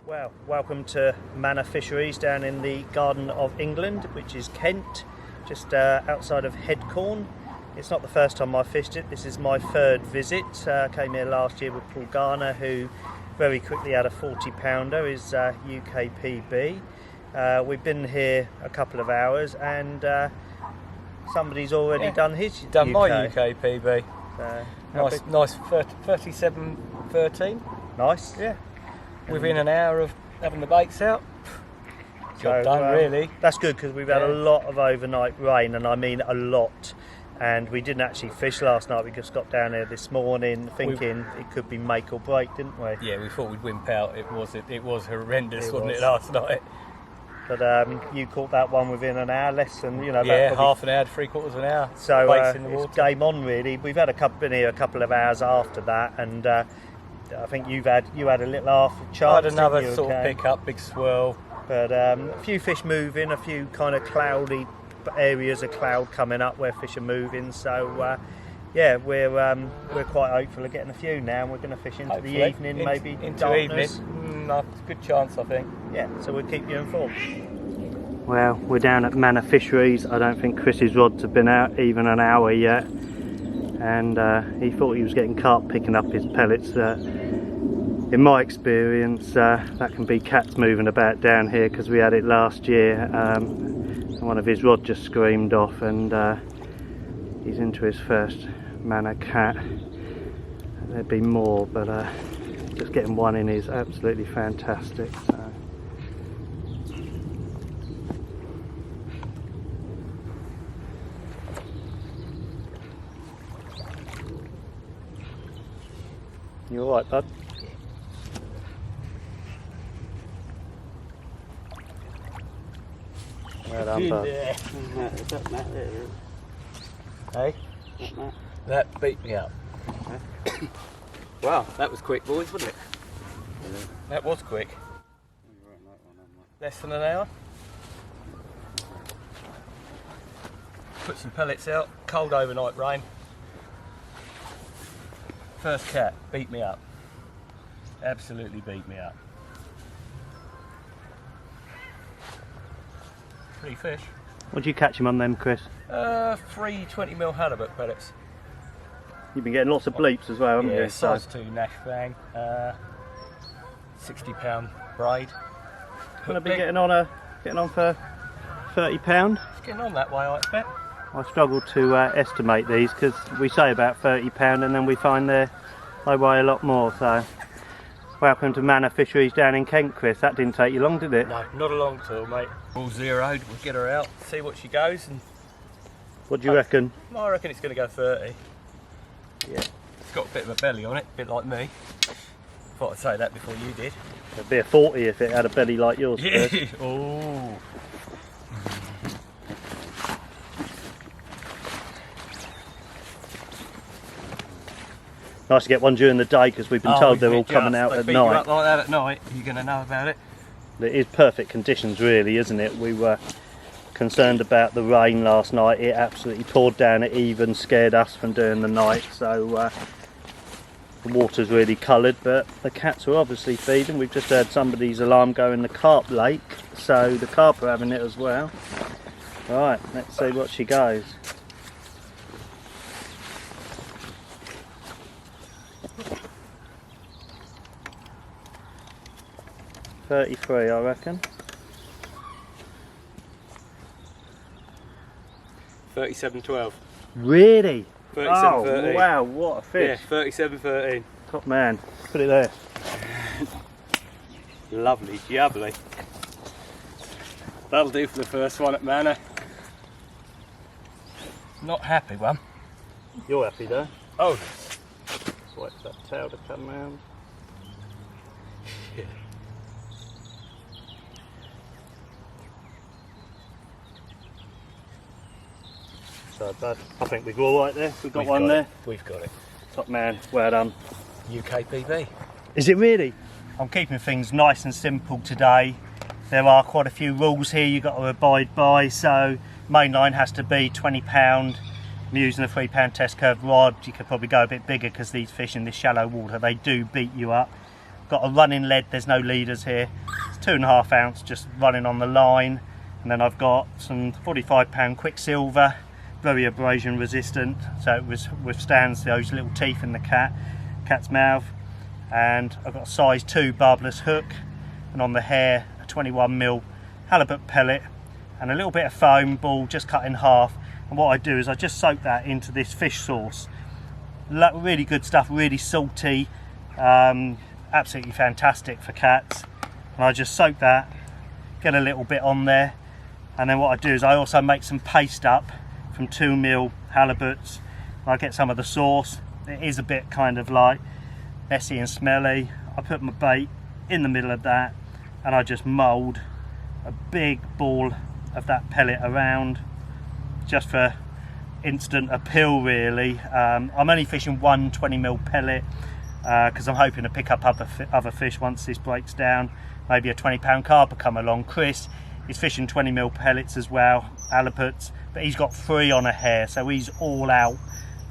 Well, welcome to Manor Fisheries down in the Garden of England, which is Kent, just outside of Headcorn. It's not the first time I've fished it, this is my third visit. Came here last year with Paul Garner, who very quickly had a 40-pounder, his UK PB. We've been here a couple of hours and somebody's already done his done UK. My UK PB. Nice 37.13. Nice. Yeah. Within an hour of having the baits out. Job done, really. That's good because we've had a lot of overnight rain, and I mean a lot. And we didn't actually fish last night. We just got down here this morning thinking it could be make or break, didn't we? Yeah, we thought we'd wimp out. It was horrendous, wasn't it, last night? But you caught that one within an hour, less than half an hour to 3/4 of an hour. So it's game on, really. We've had been here a couple of hours after that, and I think you had a little after chance. I had another sort of pick up, big swirl. But a few fish moving, a few kind of cloudy areas of cloud coming up where fish are moving. So we're quite hopeful of getting a few now. And we're going to fish into the evening, maybe into darkness. evening. Good chance, I think. Yeah, so we'll keep you informed. Well, we're down at Manor Fisheries. I don't think Chris's rods have been out even an hour yet, and he thought he was getting carp picking up his pellets. In my experience, that can be cats moving about down here, because we had it last year. And one of his rods just screamed off, and he's into his first Manor cat. There'd be more, but just getting one in is absolutely fantastic. So. You all right, bud? Well done, bud. Hey? That beat me up. Wow, that was quick, boys, wasn't it? Yeah. That was quick. Less than an hour. Put some pellets out, cold overnight rain. First cat, beat me up. Absolutely beat me up. Pretty fish. What did you catch him on them, Chris? 3 20mm halibut pellets. You've been getting lots of bleeps as well, haven't you? Size 2 Nash fang, 60-pound braid. Gonna be getting on for £30. It's getting on that way, I expect. I struggle to estimate these because we say about £30 and then we find they weigh a lot more. So, welcome to Manor Fisheries down in Kent, Chris. That didn't take you long, did it? No, not a long tour, mate. All zeroed. We'll get her out, see what she goes, and. What do you reckon? I reckon it's going to go 30. Yeah. It's got a bit of a belly on it, a bit like me. Thought I'd say that before you did. It'd be a 40 if it had a belly like yours, Chris. Oh. Nice to get one during the day because we've been told they're all coming out at night. You up like that at night, you're going to know about it. It is perfect conditions, really, isn't it? We were concerned about the rain last night. It absolutely poured down. It even scared us from doing the night. So the water's really coloured, but the cats are obviously feeding. We've just heard somebody's alarm go in the carp lake, so the carp are having it as well. Right, let's see what she goes. $33, I reckon. 37.12. Really? 37.13. Oh, wow, what a fish. Yeah, 37.13. Top man. Put it there. Lovely, jubbly. That'll do for the first one at Manor. Not happy one. You're happy though? Oh. Just wait for that tail to come round. Yeah. So, bud, I think we've all right there. We've got one there. We've got it. Top man, well done. UK PB. Is it really? I'm keeping things nice and simple today. There are quite a few rules here you've got to abide by. So mainline has to be £20. I'm using a £3 test curve rod. You could probably go a bit bigger because these fish in this shallow water, they do beat you up. Got a running lead, there's no leaders here. It's 2.5 ounce just running on the line. And then I've got some 45-pound Quicksilver, very abrasion resistant, so it withstands those little teeth in the cat's mouth. And I've got a size 2 barbless hook, and on the hair a 21mm halibut pellet and a little bit of foam ball just cut in half. And what I do is I just soak that into this fish sauce. Really good stuff, really salty, absolutely fantastic for cats. And I just soak that, get a little bit on there, and then what I do is I also make some paste up from 2mm halibuts. I get some of the sauce. It is a bit kind of like messy and smelly. I put my bait in the middle of that, and I just mould a big ball of that pellet around, just for instant appeal really. I'm only fishing one 20mm pellet because I'm hoping to pick up other fish once this breaks down. Maybe a 20-pound carp will come along. Chris is fishing 20mm pellets as well, halibuts, but he's got 3 on a hair, so he's all out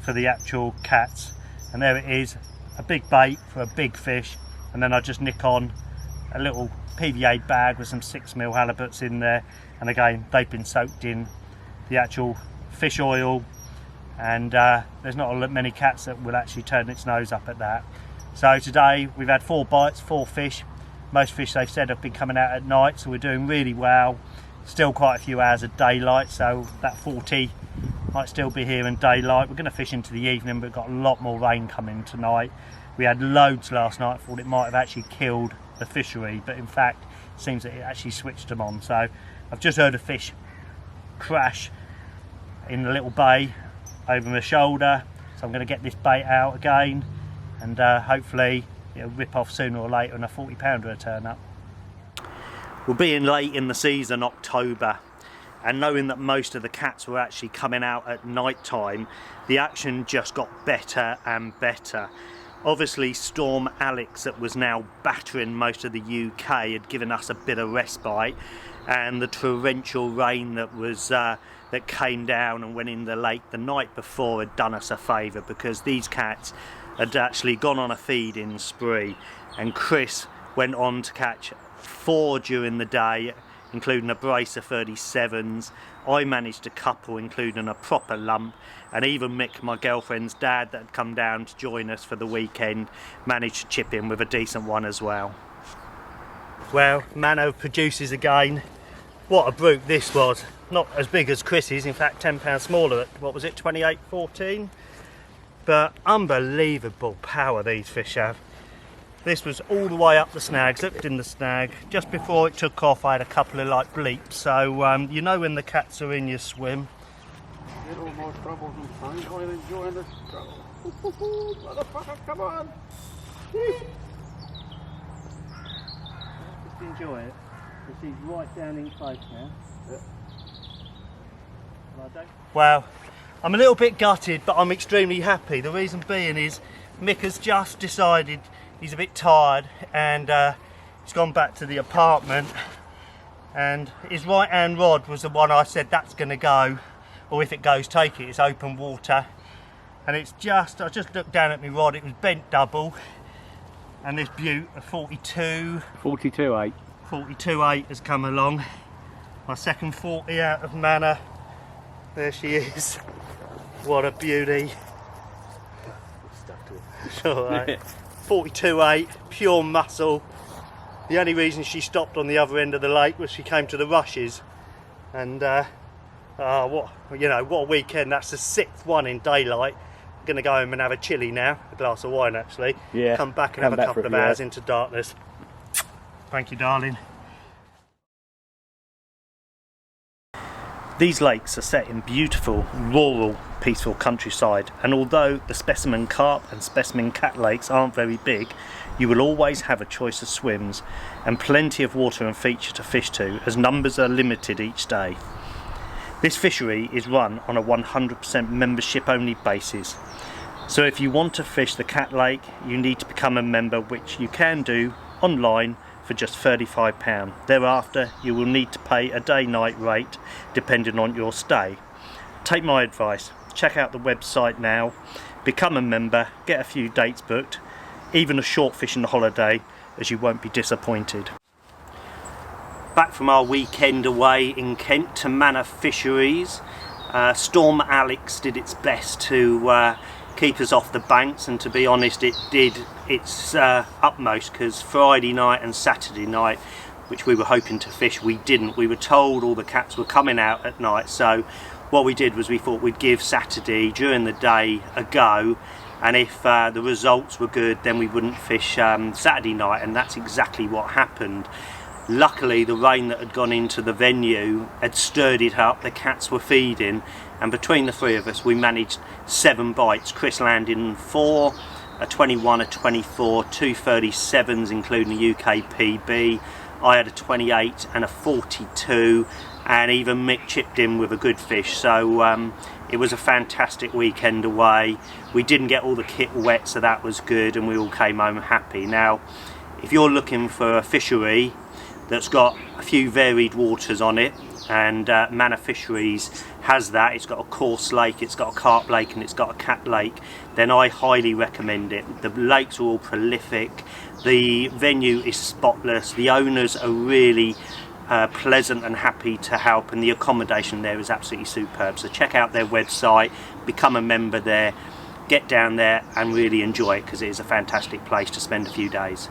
for the actual cats. And there it is, a big bait for a big fish. And then I just nick on a little PVA bag with some 6mm halibuts in there, and again they've been soaked in the actual fish oil, and there's not many cats that will actually turn its nose up at that. So today we've had 4 bites, 4 fish. Most fish they've said have been coming out at night, so we're doing really well. Still quite a few hours of daylight, so that 40 might still be here in daylight. We're going to fish into the evening, but we've got a lot more rain coming tonight. We had loads last night. I thought it might have actually killed the fishery, but in fact it seems that it actually switched them on. So I've just heard a fish crash in the little bay over my shoulder, so I'm going to get this bait out again, and hopefully it'll rip off sooner or later and a 40-pounder will turn up. We're being late in the season, October, and knowing that most of the cats were actually coming out at night time, the action just got better and better. Obviously Storm Alex, that was now battering most of the UK, had given us a bit of respite, and the torrential rain that was that came down and went in the lake the night before had done us a favour, because these cats had actually gone on a feeding spree, and Chris went on to catch 4 during the day, including a brace of 37s. I managed a couple, including a proper lump, and even Mick, my girlfriend's dad, that had come down to join us for the weekend, managed to chip in with a decent one as well. Well, Manor produces again. What a brute this was. Not as big as Chris's, in fact 10 pounds smaller at, what was it, 28.14? But unbelievable power these fish have. This was all the way up the snags, looked in the snag. Just before it took off I had a couple of like bleeps, so you know when the cats are in your swim. Little more trouble than fine. I'm enjoying this trouble. Motherfucker, come on! Just enjoy it. She's right down in close now. Yeah. Well, I'm a little bit gutted, but I'm extremely happy. The reason being is Mick has just decided he's a bit tired, and he's gone back to the apartment, and his right hand rod was the one I said that's going to go, or if it goes take it. It's open water, and it's just, I just looked down at my rod, it was bent double, and this beaut, a 42.8 has come along. My second 40 out of Manor. There she is. What a beauty. Stuck to it. Alright. 42.8, pure muscle. The only reason she stopped on the other end of the lake was she came to the rushes, and what a weekend. That's the 6th one in daylight. I'm gonna go home and have a chilli now, a glass of wine actually. Yeah. Come back and have a couple of hours into darkness. Thank you, darling. These lakes are set in beautiful, rural, peaceful countryside, and although the specimen carp and specimen cat lakes aren't very big, you will always have a choice of swims and plenty of water and feature to fish to, as numbers are limited each day. This fishery is run on a 100% membership only basis, so if you want to fish the cat lake you need to become a member, which you can do online for just £35. Thereafter you will need to pay a day-night rate depending on your stay. Take my advice, check out the website now, become a member, get a few dates booked, even a short fishing holiday as you won't be disappointed. Back from our weekend away in Kent to Manor Fisheries. Storm Alex did its best to keep us off the banks, and to be honest it did its utmost, because Friday night and Saturday night, which we were hoping to fish, we didn't. We were told all the cats were coming out at night, so what we did was we thought we'd give Saturday during the day a go, and if the results were good then we wouldn't fish Saturday night, and that's exactly what happened. Luckily the rain that had gone into the venue had stirred it up, the cats were feeding, and between the three of us we managed 7 bites. Chris landed in 4, a 21, a 24, 2 37s including a UK PB. I had a 28 and a 42, and even Mick chipped in with a good fish. So it was a fantastic weekend away. We didn't get all the kit wet, so that was good, and we all came home happy. Now if you're looking for a fishery that's got a few varied waters on it, and Manor Fisheries has that, it's got a coarse lake, it's got a carp lake, and it's got a cat lake, then I highly recommend it. The lakes are all prolific, the venue is spotless, the owners are really pleasant and happy to help, and the accommodation there is absolutely superb. So check out their website, become a member there, get down there and really enjoy it, because it is a fantastic place to spend a few days.